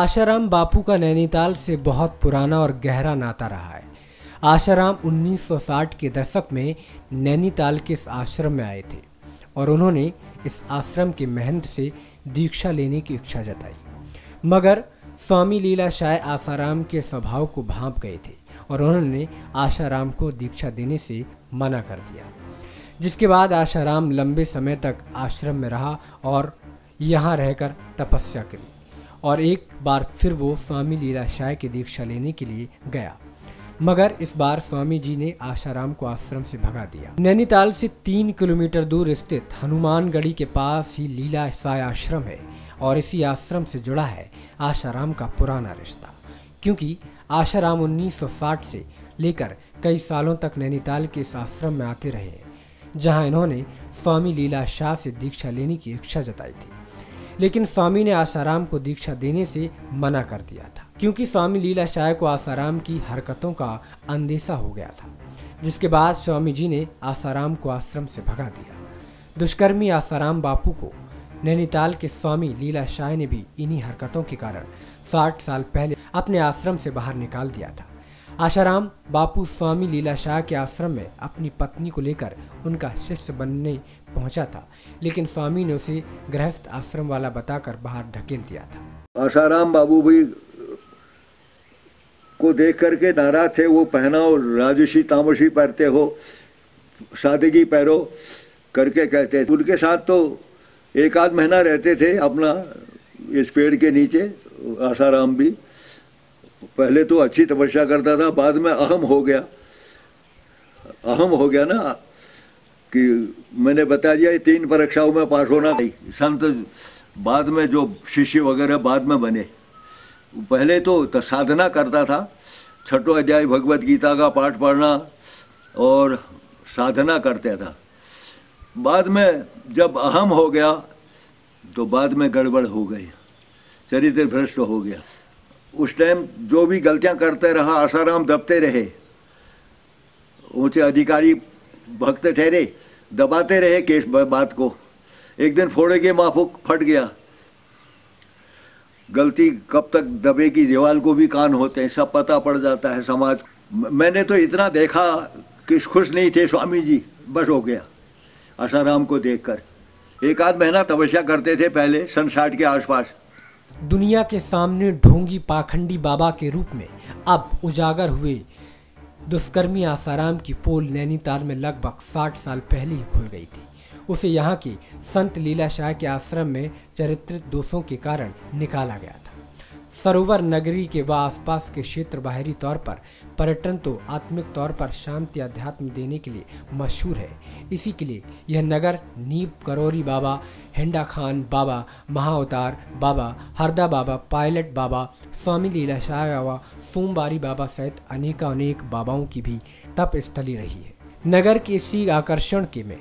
आशाराम बापू का नैनीताल से बहुत पुराना और गहरा नाता रहा है। आशाराम 1960 के दशक में नैनीताल के इस आश्रम में आए थे और उन्होंने इस आश्रम के महंत से दीक्षा लेने की इच्छा जताई, मगर स्वामी लीलाशाह आसाराम के स्वभाव को भांप गए थे और उन्होंने आशाराम को दीक्षा देने से मना कर दिया, जिसके बाद आशाराम लंबे समय तक आश्रम में रहा और यहाँ रहकर तपस्या करी और एक बार फिर वो स्वामी लीलाशाह की दीक्षा लेने के लिए गया, मगर इस बार स्वामी जी ने आशाराम को आश्रम से भगा दिया। नैनीताल से 3 किलोमीटर दूर स्थित हनुमानगढ़ी के पास ही लीलाशाह आश्रम है और इसी आश्रम से जुड़ा है आशाराम का पुराना रिश्ता, क्योंकि आशाराम 1960 से लेकर कई सालों तक नैनीताल के इस आश्रम में आते रहे हैं, जहां इन्होंने स्वामी लीलाशाह से दीक्षा लेने की इच्छा जताई थी, लेकिन स्वामी ने आशाराम को दीक्षा देने से मना कर दिया था, क्योंकि स्वामी लीलाशाह को आशाराम की हरकतों का अंदेशा हो गया था, जिसके बाद स्वामी जी ने आशाराम को आश्रम से भगा दिया। दुष्कर्मी आशाराम बापू को नैनीताल के स्वामी लीलाशाह ने भी इन्हीं हरकतों के कारण 60 साल पहले अपने आश्रम से बाहर निकाल दिया था। आशाराम बापू स्वामी लीलाशाह के आश्रम में अपनी पत्नी को लेकर उनका शिष्य बनने पहुंचा था, लेकिन स्वामी ने उसे गृहस्थ आश्रम वाला बताकर बाहर ढकेल दिया था। आशाराम बाबू भी को देख करके नाराज थे। वो पहनाओ राजसी तामसी पहनते हो, सादगी पहनो करके कहते थे। उनके साथ तो एक आध महीना रहते थे अपना इस पेड़ के नीचे। आशाराम भी पहले तो अच्छी तपस्या करता था, बाद में अहम हो गया ना, कि मैंने बता दिया 3 परीक्षाओं में पास होना नहीं। संत बाद में जो शिष्य वगैरह बाद में बने, पहले तो साधना करता था, 6ठा अध्याय भगवत गीता का पाठ पढ़ना और साधना करता था। बाद में जब अहम हो गया तो बाद में गड़बड़ हो गई, चरित्र भ्रष्ट हो गया। उस टाइम जो भी गलतियां करते रहा आशाराम दबते रहे, ऊंचे अधिकारी भक्त ठहरे, दबाते रहे केस बात को। एक दिन फोड़े के माफूक फट गया। गलती कब तक दबेगी, दीवार को भी कान होते हैं, सब पता पड़ जाता है समाज। मैंने तो इतना देखा कि खुश नहीं थे स्वामी जी, बस हो गया आशाराम को देखकर। एक आध महीना तपस्या करते थे पहले, सन 60 के आसपास। दुनिया के सामने ढोंगी पाखंडी बाबा के रूप में अब उजागर हुए दुष्कर्मी आशाराम की पोल नैनीताल में लगभग 60 साल पहले ही खुल गई थी। उसे यहाँ की संत लीलाशाह के आश्रम में चारित्रिक दोषों के कारण निकाला गया था। सरोवर नगरी के व आसपास के क्षेत्र बाहरी तौर पर पर्यटन तो आत्मिक तौर पर शांति अध्यात्म देने के लिए मशहूर है। इसी के लिए यह नगर नीब करौरी बाबा, हेंडा खान बाबा, महाअवतार बाबा, हरदा बाबा, पायलट बाबा, स्वामी लीलाशाह बाबा, सोमवारी बाबा सहित अनेक बाबाओं की भी तप स्थली रही है। नगर के इसी आकर्षण के में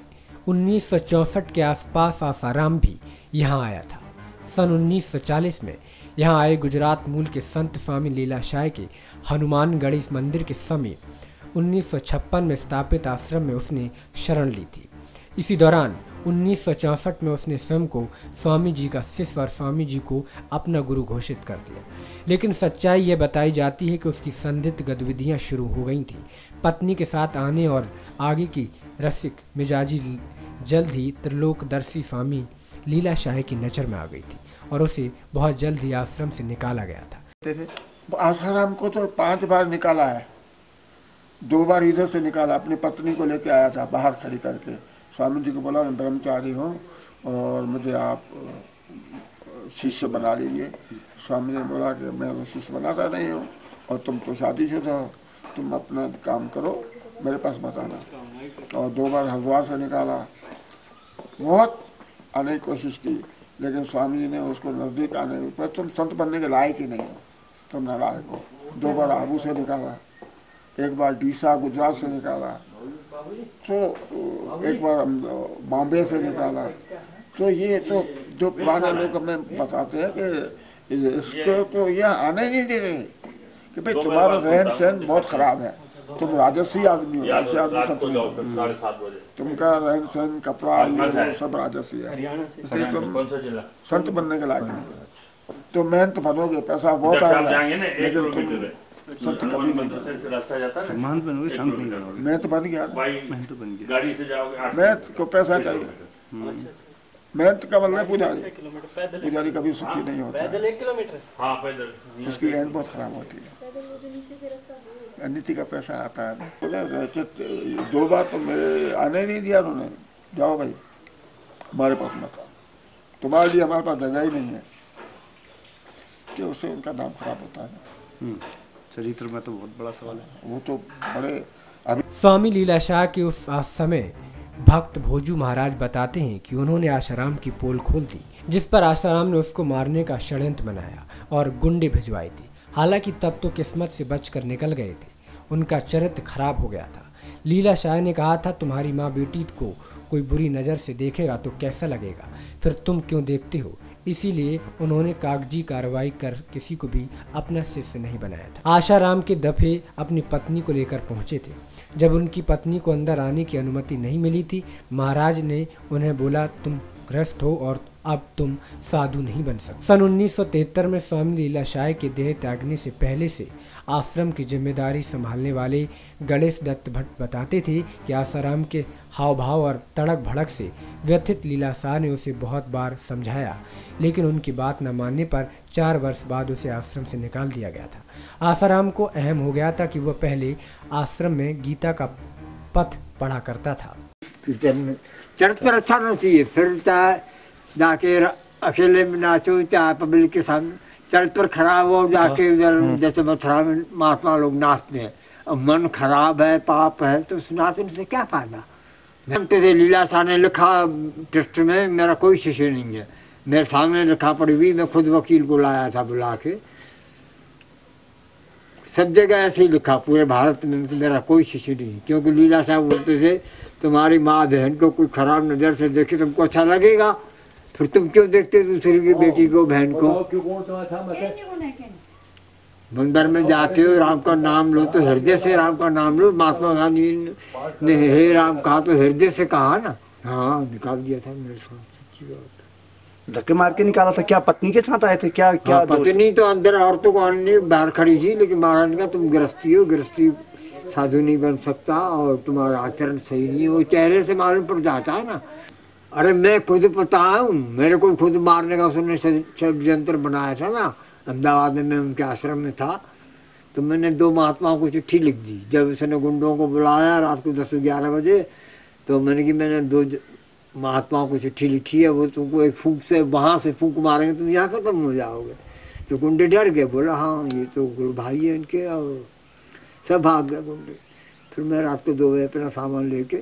1964 के आसपास आशाराम भी यहाँ आया था। सन 1940 में यहाँ आए गुजरात मूल के संत स्वामी लीलाशाह के हनुमानगढ़ी मंदिर के समीप 1956 में स्थापित आश्रम में उसने शरण ली थी। इसी दौरान 1964 में उसने स्वयं को स्वामी जी का शिष्य और स्वामी जी को अपना गुरु घोषित कर दिया, लेकिन सच्चाई यह बताई जाती है कि उसकी संदिग्ध गतिविधियां शुरू हो गई थीं। पत्नी के साथ आने और आगे की रसिक मिजाजी जल्द ही त्रिलोकदर्शी स्वामी लीलाशाह की नज़र में आ गई थी और उसे बहुत जल्द ही आश्रम से निकाला गया था। आशाराम को तो 5 बार निकाला है, 2 बार इधर से निकाला। अपनी पत्नी को लेके आया था बाहर खड़ी करके। स्वामी जी को बोला मैं ब्रह्मचारी हूँ और मुझे आप शिष्य बना लीजिए। स्वामी ने बोला कि मैं शिष्य बनाता नहीं हूँ और तुम तो शादीशुदा हो, तुम अपना काम करो, मेरे पास मत आना। और 2 बार हरिद्वार से निकाला, बहुत अनेक कोशिश की, लेकिन स्वामी जी ने उसको नज़दीक आने पर तुम संत बनने के लायक ही नहीं हो, तुम नालायक हो। 2 बार आबू से निकाला, 1 बार डीसा गुजरात से निकाला, तो 1 बार बॉम्बे से निकाला। तो ये तो जो पुराने लोग हमें बताते हैं कि इसको तो यह आने नहीं दे रहे कि भाई तुम्हारा रहन सहन बहुत खराब है, तुम राजसी आदमी हो, ऐसे आदमी संत नहीं हो, तुमका रहन सहन कपड़ा ये सब राजसी है, इसलिए तुम संत बनने के लायक नहीं। तो मेहनत बनोगे, पैसा बहुत आएगा, लेकिन तुम किलोमीटर संत कभी नहीं बनोगे। रास्ता जाता है, सम्मान बनोगे, संत नहीं बनोगे। मेहनत बन गया ना, मेहनत तो बन गया। गाड़ी से जाओगे 8 मेहनत को पैसा चाहिए। मेहनत का मतलब पुजारी, पुजारी कभी सुखी नहीं होता है, हाँ पैदल उसकी एंड बहुत खराब होती है। नीति का पैसा आता है ना। बोला 2 बार तो मेरे आने ही नहीं दिया उन्होंने, जाओ भाई हमारे पास मत आओ, तुम्हारे लिए हमारे पास जगह ही नहीं है, कि उससे उनका नाम खराब होता है। चरित्र में तो बहुत बड़ा सवाल है। वो तो बड़े अभी स्वामी लीलाशाह के उस समय भक्त भोजू महाराज बताते हैं कि उन्होंने आसाराम की पोल खोल दी, जिस पर आसाराम ने उसको मारने का षड्यंत्र बनाया और गुंडे भिजवाए थे। हालांकि तब तो किस्मत से बचकर निकल गए थे, उनका चरित्र खराब हो गया था। लीलाशाह ने कहा था, तुम्हारी माँ बेटी को कोई बुरी नज़र से देखेगा तो कैसा लगेगा, फिर तुम क्यों देखते हो। इसीलिए उन्होंने कागजी कार्रवाई कर किसी को भी अपना शिष्य नहीं बनाया था। आसाराम के दफे अपनी पत्नी को लेकर पहुंचे थे। जब उनकी पत्नी को अंदर आने की अनुमति नहीं मिली थी, महाराज ने उन्हें बोला, तुम गृहस्थ हो और अब तुम साधु नहीं बन सकते। सन 1973 में स्वामी लीलाशाह के देह त्यागने से पहले से आश्रम की जिम्मेदारी संभालने वाले गणेश दत्त भट्ट बताते थे कि आसाराम के हाव भाव और तड़क भड़क से व्यथित लीलाशाह ने उसे बहुत बार समझाया, लेकिन उनकी बात न मानने पर 4 वर्ष बाद उसे आश्रम से निकाल दिया गया था। आसाराम को अहम हो गया था कि वह पहले आश्रम में गीता का पथ पढ़ा करता था। चरित्र अच्छा होना चाहिए, फिर चाहे जाके अकेले में नाचो चाहे पब्लिक के सामने, चरित्र खराब हो जाके उधर जैसे मथुरा में महात्मा लोग नाचते हैं, अब मन खराब है, पाप है, तो उस नाचने से क्या फायदा। लीलाशाह ने लिखा टेस्ट में, मेरा कोई शिष्य नहीं है, मेरे सामने लिखा पड़ी हुई, मैं खुद वकील को लाया था बुला के, सब जगह ऐसे ही लिखा पूरे भारत में, मेरा कोई शिष्य नहीं। क्योंकि लीलाशाह बोलते थे, तुम्हारी माँ बहन को कोई खराब नज़र से देखे तुमको अच्छा लगेगा, फिर तुम क्यों देखते दूसरी की बेटी को, बहन को। मंदिर में जाते हो, राम का नाम लो तो हृदय से राम का नाम लो। महात्मा गांधी ने हे राम कहा तो हृदय से कहा ना। हाँ, निकाल दिया था मेरे साथ, सच्ची बात। धक्के मार के निकाला था? क्या पत्नी के साथ आए थे? क्या क्या हाँ, पत्नी तो अंदर औरतों को आने बाहर खड़ी थी, लेकिन महाराज ने कहा तुम गृहस्थी हो, गृहस्थी साधु नहीं बन सकता और तुम्हारा आचरण सही नहीं है। वो चेहरे से मालूम पड़ जाता है ना। अरे मैं खुद पता हूँ, मेरे को खुद मारने का उसने षड्यंत्र बनाया था ना। अहमदाबाद में मैं उनके आश्रम में था, तो मैंने 2 महात्माओं को चिट्ठी लिख दी। जब उसने गुंडों को बुलाया रात को 10-11 बजे, तो मैंने 2 महात्माओं को चिट्ठी लिखी है, वो तुमको एक फूंक से वहाँ से फूंक मारेंगे, तुम यहाँ खत्म हो जाओगे। तो गुंडे डर गए, बोला हाँ ये तो गुरु भाई है इनके, और सब भाग गए गुंडे। फिर मैं रात को 2 बजे अपना सामान लेके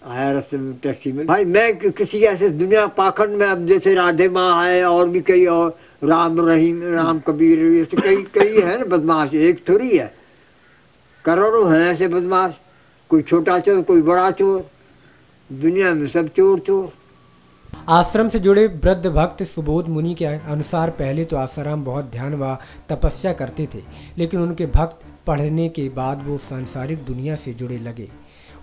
आया रास्ते में टैक्सी में। भाई मैं किसी ऐसे दुनिया पाखंड में, अब जैसे राधे माँ है और भी कई, और राम रहीम, राम कबीर, ऐसे कई है ना बदमाश, एक थोड़ी है, करोड़ों हैं ऐसे बदमाश। कोई छोटा चोर, कोई बड़ा चोर, दुनिया में सब चोर चोर। आश्रम से जुड़े वृद्ध भक्त सुबोध मुनि के अनुसार पहले तो आसाराम बहुत ध्यान व तपस्या करते थे, लेकिन उनके भक्त पढ़ने के बाद वो सांसारिक दुनिया से जुड़े लगे।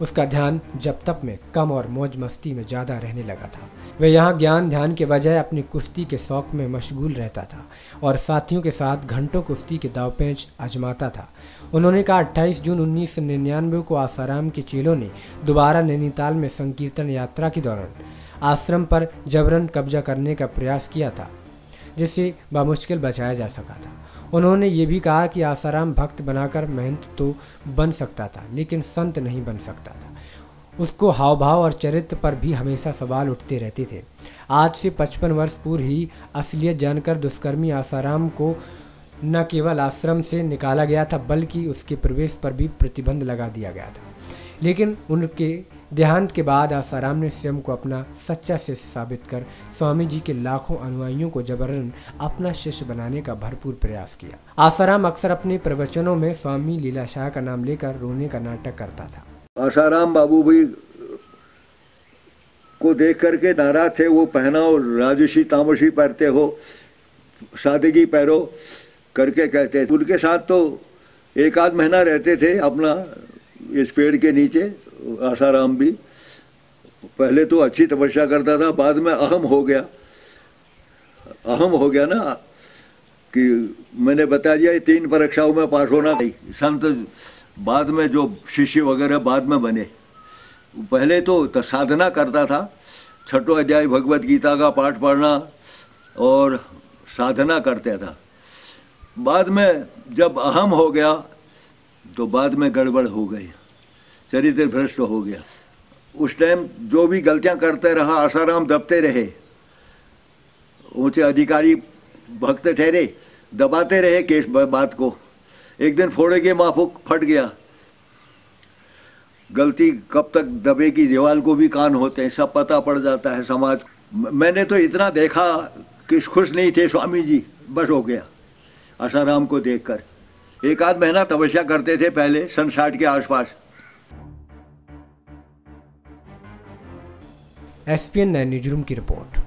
उसका ध्यान जप तप में कम और मौज मस्ती में ज़्यादा रहने लगा था। वह यहाँ ज्ञान ध्यान के बजाय अपनी कुश्ती के शौक में मशगूल रहता था और साथियों के साथ घंटों कुश्ती के दांवपेच आजमाता था। उन्होंने कहा 28 जून 1999 को आसाराम के चेलों ने दोबारा नैनीताल में संकीर्तन यात्रा के दौरान आश्रम पर जबरन कब्जा करने का प्रयास किया था, जिसे बामुश्किल बचाया जा सका था। उन्होंने ये भी कहा कि आसाराम भक्त बनाकर महंत तो बन सकता था, लेकिन संत नहीं बन सकता था। उसको हाव भाव और चरित्र पर भी हमेशा सवाल उठते रहते थे। आज से 55 वर्ष पूर्व ही असलियत जानकर दुष्कर्मी आसाराम को न केवल आश्रम से निकाला गया था, बल्कि उसके प्रवेश पर भी प्रतिबंध लगा दिया गया था। लेकिन उनके देहांत के बाद आसाराम ने स्वयं को अपना सच्चा शिष्य साबित कर स्वामी जी के लाखों अनुयायियों को जबरन अपना शिष्य बनाने का भरपूर प्रयास किया। आसाराम अक्सर अपने प्रवचनों में स्वामी लीलाशाह का नाम लेकर रोने का नाटक करता था। आसाराम बाबू भी को देख करके नाराज थे। वो पहनाओ, राजसी तामसी पहनते हो, सादगी पहनो करके कहते थे। उनके साथ तो 1 आध महीना रहते थे अपना इस पेड़ के नीचे। आसाराम भी पहले तो अच्छी तपस्या करता था, बाद में अहम हो गया। अहम हो गया ना कि मैंने बता दिया ये 3 परीक्षाओं में पास होना नहीं। संत बाद में जो शिष्य वगैरह बाद में बने, पहले तो साधना करता था, 6वां अध्याय भगवत गीता का पाठ पढ़ना और साधना करता था। बाद में जब अहम हो गया तो बाद में गड़बड़ हो गई, चरित्र भ्रष्ट हो गया। उस टाइम जो भी गलतियां करते रहा, आसाराम दबते रहे, ऊंचे अधिकारी भक्त ठहरे, दबाते रहे केस बात को। एक दिन फोड़े के माफूक फट गया। गलती कब तक दबेगी, दीवाल को भी कान होते हैं, सब पता पड़ जाता है समाज। मैंने तो इतना देखा कि खुश नहीं थे स्वामी जी, बस हो गया आसाराम को देखकर। 1 आध महीना तपस्या करते थे पहले, सन 60 के आसपास। SPN 9 न्यूज़रूम की रिपोर्ट।